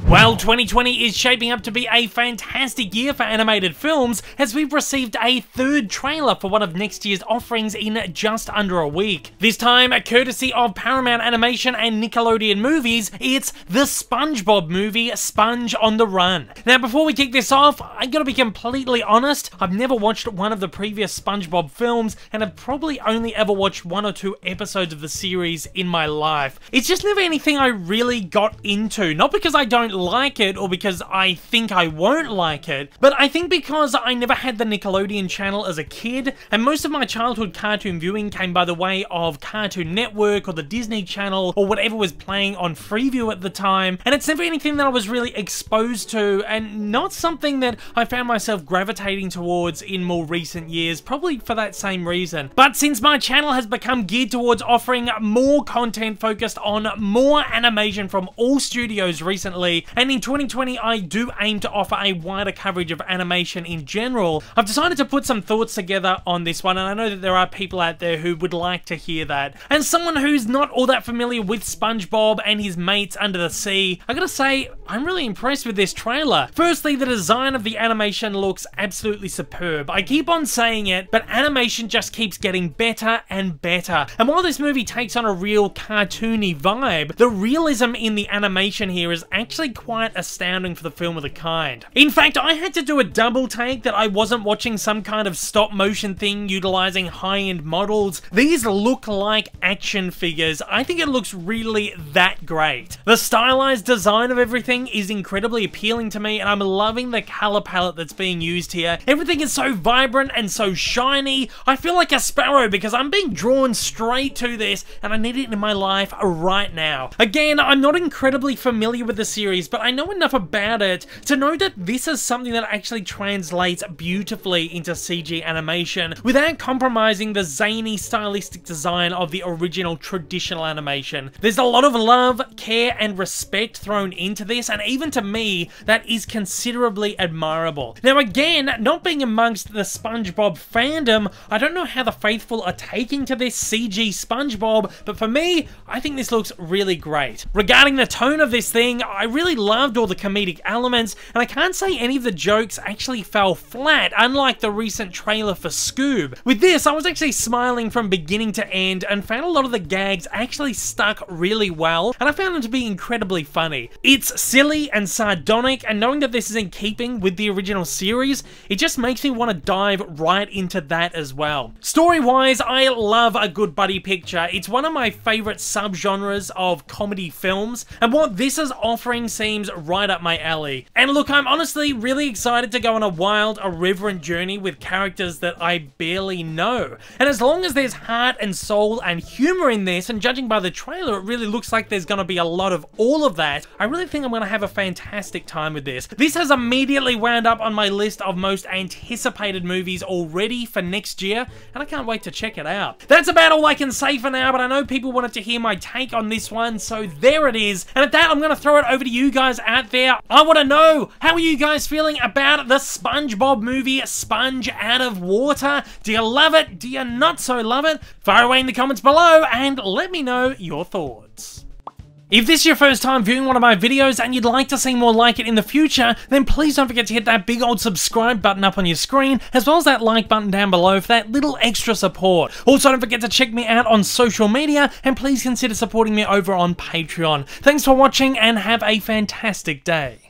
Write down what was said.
Well, 2020 is shaping up to be a fantastic year for animated films, as we've received a third trailer for one of next year's offerings in just under a week. This time, courtesy of Paramount Animation and Nickelodeon Movies, it's the SpongeBob movie, Sponge on the Run. Now, before we kick this off, I gotta be completely honest, I've never watched one of the previous SpongeBob films, and I've probably only ever watched 1 or 2 episodes of the series in my life. It's just never anything I really got into, not because I don't like it or because I think I won't like it, but I think because I never had the Nickelodeon channel as a kid, and most of my childhood cartoon viewing came by the way of Cartoon Network or the Disney Channel or whatever was playing on Freeview at the time, and it's never anything that I was really exposed to, and not something that I found myself gravitating towards in more recent years, probably for that same reason. But since my channel has become geared towards offering more content focused on more animation from all studios recently, and in 2020 I do aim to offer a wider coverage of animation in general, I've decided to put some thoughts together on this one, and I know that there are people out there who would like to hear that. And someone who's not all that familiar with SpongeBob and his mates under the sea, I gotta say, I'm really impressed with this trailer. Firstly, the design of the animation looks absolutely superb. I keep on saying it, but animation just keeps getting better and better. And while this movie takes on a real cartoony vibe, the realism in the animation here is actually quite astounding for the film of the kind. In fact, I had to do a double take that I wasn't watching some kind of stop motion thing utilizing high-end models. These look like action figures. I think it looks really that great. The stylized design of everything is incredibly appealing to me, and I'm loving the color palette that's being used here. Everything is so vibrant and so shiny. I feel like a sparrow because I'm being drawn straight to this, and I need it in my life right now. Again, I'm not incredibly familiar with the series, but I know enough about it to know that this is something that actually translates beautifully into CG animation without compromising the zany stylistic design of the original traditional animation. There's a lot of love, care, and respect thrown into this, and even to me, that is considerably admirable. Now again, not being amongst the SpongeBob fandom, I don't know how the faithful are taking to this CG SpongeBob, but for me, I think this looks really great. Regarding the tone of this thing, I really loved all the comedic elements, and I can't say any of the jokes actually fell flat, unlike the recent trailer for Scoob. With this, I was actually smiling from beginning to end, and found a lot of the gags actually stuck really well, and I found them to be incredibly funny. It's silly and sardonic, and knowing that this is in keeping with the original series, it just makes me want to dive right into that as well. Story-wise, I love a good buddy picture. It's one of my favorite subgenres of comedy films, and what this is offering seems right up my alley. And look, I'm honestly really excited to go on a wild, irreverent journey with characters that I barely know. And as long as there's heart and soul and humor in this, and judging by the trailer, it really looks like there's gonna be a lot of all of that, I really think I'm gonna have a fantastic time with this. This has immediately wound up on my list of most anticipated movies already for next year, and I can't wait to check it out. That's about all I can say for now, but I know people wanted to hear my take on this one, so there it is. And at that, I'm gonna throw it over to you guys out there. I wanna know, how are you guys feeling about the SpongeBob movie, Sponge Out of Water? Do you love it? Do you not so love it? Fire away in the comments below and let me know your thoughts. If this is your first time viewing one of my videos and you'd like to see more like it in the future, then please don't forget to hit that big old subscribe button up on your screen, as well as that like button down below for that little extra support. Also, don't forget to check me out on social media, and please consider supporting me over on Patreon. Thanks for watching and have a fantastic day.